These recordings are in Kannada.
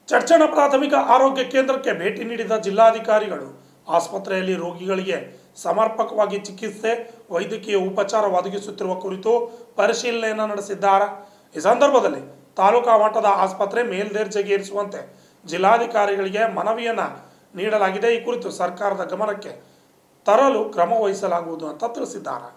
ಚಡ್ಚಣ ಪ್ರಾಥಮಿಕ ಆರೋಗ್ಯ ಕೇಂದ್ರಕ್ಕೆ ಭೇಟಿ ನೀಡಿದ ಜಿಲ್ಲಾಧಿಕಾರಿಗಳು ಆಸ್ಪತ್ರೆಯಲ್ಲಿ ರೋಗಿಗಳಿಗೆ ಸಮರ್ಪಕವಾಗಿ ಚಿಕಿತ್ಸೆ ವೈದ್ಯಕೀಯ ಉಪಚಾರ ಒದಗಿಸುತ್ತಿರುವ ಕುರಿತು ಪರಿಶೀಲನೆಯನ್ನು ನಡೆಸಿದ್ದಾರೆ. ಈ ಸಂದರ್ಭದಲ್ಲಿ ತಾಲೂಕಾ ಮಟ್ಟದ ಆಸ್ಪತ್ರೆ ಮೇಲ್ದರ್ಜೆಗೇರಿಸುವಂತೆ ಜಿಲ್ಲಾಧಿಕಾರಿಗಳಿಗೆ ಮನವಿಯನ್ನು ನೀಡಲಾಗಿದೆ. ಈ ಕುರಿತು ಸರ್ಕಾರದ ಗಮನಕ್ಕೆ ತರಲು ಕ್ರಮ ವಹಿಸಲಾಗುವುದು ಅಂತ ತಿಳಿಸಿದ್ದಾರೆ.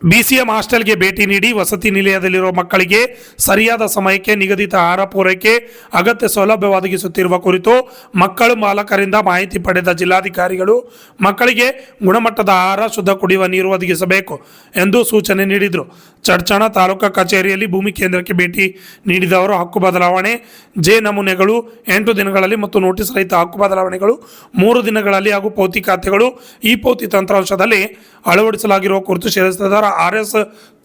BCM ಹಾಸ್ಟೆಲ್ಗೆ ಭೇಟಿ ನೀಡಿ ವಸತಿ ನಿಲಯದಲ್ಲಿರುವ ಮಕ್ಕಳಿಗೆ ಸರಿಯಾದ ಸಮಯಕ್ಕೆ ನಿಗದಿತ ಆಹಾರ ಪೂರೈಕೆ ಅಗತ್ಯ ಸೌಲಭ್ಯ ಒದಗಿಸುತ್ತಿರುವ ಕುರಿತು ಮಕ್ಕಳು ಮಾಲಕರಿಂದ ಮಾಹಿತಿ ಪಡೆದ ಜಿಲ್ಲಾಧಿಕಾರಿಗಳು ಮಕ್ಕಳಿಗೆ ಗುಣಮಟ್ಟದ ಆಹಾರ, ಶುದ್ಧ ಕುಡಿಯುವ ನೀರು ಒದಗಿಸಬೇಕು ಎಂದು ಸೂಚನೆ ನೀಡಿದರು. ಚಡ್ಚಣ ತಾಲೂಕಾ ಕಚೇರಿಯಲ್ಲಿ ಭೂಮಿ ಕೇಂದ್ರಕ್ಕೆ ಭೇಟಿ ನೀಡಿದವರು ಹಕ್ಕು ಬದಲಾವಣೆ ಜೆ ನಮೂನೆಗಳು 8 ದಿನಗಳಲ್ಲಿ ಮತ್ತು ನೋಟಿಸ್ ರಹಿತ ಹಕ್ಕು ಬದಲಾವಣೆಗಳು 3 ದಿನಗಳಲ್ಲಿ ಹಾಗೂ ಪೌತಿ ಖಾತೆಗಳು ಈ ಪೌತಿ ತಂತ್ರಾಂಶದಲ್ಲಿ ಅಳವಡಿಸಲಾಗಿರುವ ಕುರಿತು ಶ್ರೇಷ್ಠದಾರ RS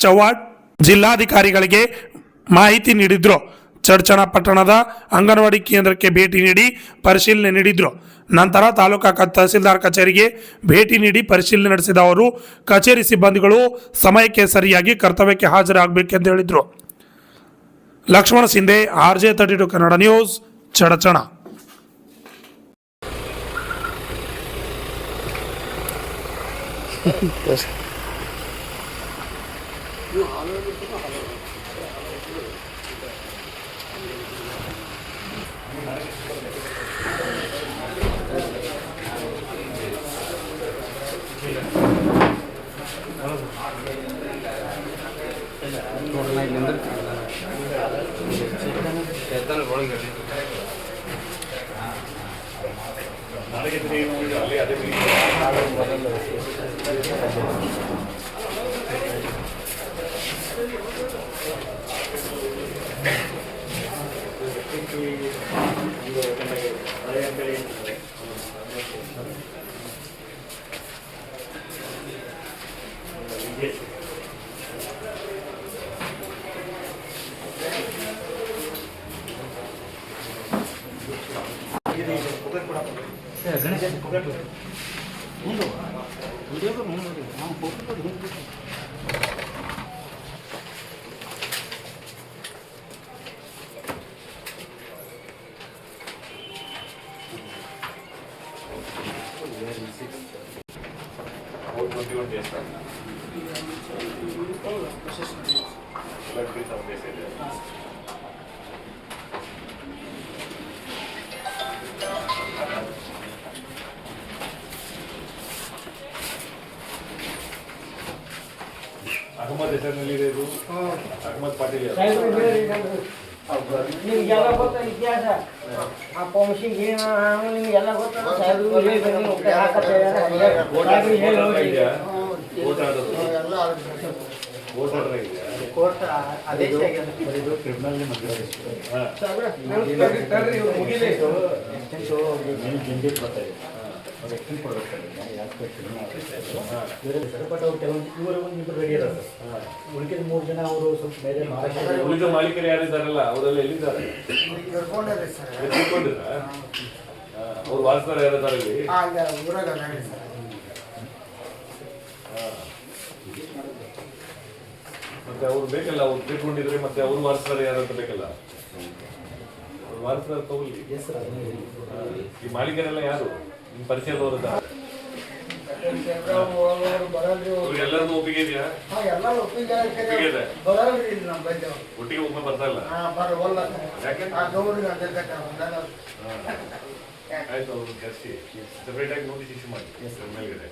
ಚೌಹಾಣ್ ಜಿಲ್ಲಾಧಿಕಾರಿಗಳಿಗೆ ಮಾಹಿತಿ ನೀಡಿದ್ರು. ಚಡ್ಚಣ ಪಟ್ಟಣದ ಅಂಗನವಾಡಿ ಕೇಂದ್ರಕ್ಕೆ ಭೇಟಿ ನೀಡಿ ಪರಿಶೀಲನೆ ನೀಡಿದ್ರು. ನಂತರ ತಾಲೂಕಾ ತಹಸೀಲ್ದಾರ್ ಕಚೇರಿಗೆ ಭೇಟಿ ನೀಡಿ ಪರಿಶೀಲನೆ ನಡೆಸಿದ ಅವರು ಕಚೇರಿ ಸಿಬ್ಬಂದಿಗಳು ಸಮಯಕ್ಕೆ ಸರಿಯಾಗಿ ಕರ್ತವ್ಯಕ್ಕೆ ಹಾಜರಾಗಬೇಕೆಂದು ಹೇಳಿದರು. Lakshman Sindhe, RJ32 Kannada news, Chadchan. ಅಹಮದ್ ಹೆಸರಿನಲ್ಲಿ ಇರೋದು ಅಹಮದ್ ಪಾಟೀಲ್ ನಿಮಗೆಲ್ಲ ಗೊತ್ತ ಇತಿಹಾಸ ಆ ಪಂಶಿಗೆ ನಿಮಗೆಲ್ಲ ಗೊತ್ತ ಉಳಿದ 3 ಜನ ಅವರು ಸ್ವಲ್ಪ ಬೇರೆ ಉಳಿದ ಮಾಲೀಕರು ಯಾರಿದ್ದಾರಲ್ಲ ಅವರೆಲ್ಲ ಎಲ್ಲಿದ್ದಾರೆ? ಅವ್ರು ವಾರಸ್ದಾರ ಯಾರಿದ್ದಾರೆ ಇಲ್ಲಿ? ಮತ್ತೆ ಅವ್ರು ಬೇಕಲ್ಲ, ಅವ್ರು ತಿಳ್ಕೊಂಡಿದ್ರೆ ಮತ್ತೆ ಅವ್ರು ವಾರಸ್ದಾರ ಯಾರಂತ ಬೇಕಲ್ಲ, ಅವ್ರು ವಾರಸ್ದಾರ ತಗೊಳ್ಳಿ. ಈ ಮಾಲೀಕರೆಲ್ಲ ಯಾರು ನಿಮ್ ಪರಿಚಯದವರು? ಎಲ್ಲರದ್ದು ಒಪ್ಪಿಗೆ ಇದೆಯಾ? ಒಟ್ಟಿಗೆ ಒಮ್ಮೆ ಬರ್ತಾ ಇಲ್ಲ. ಆಯ್ತು, ಅವ್ರನ್ನ ಕರೆಸಿ ಸೆಪರೇಟ್ ಆಗಿ ನೋಟಿಸ್ ಇಶ್ಯೂ ಮಾಡಿ ಮೇಲ್ಗಡೆ.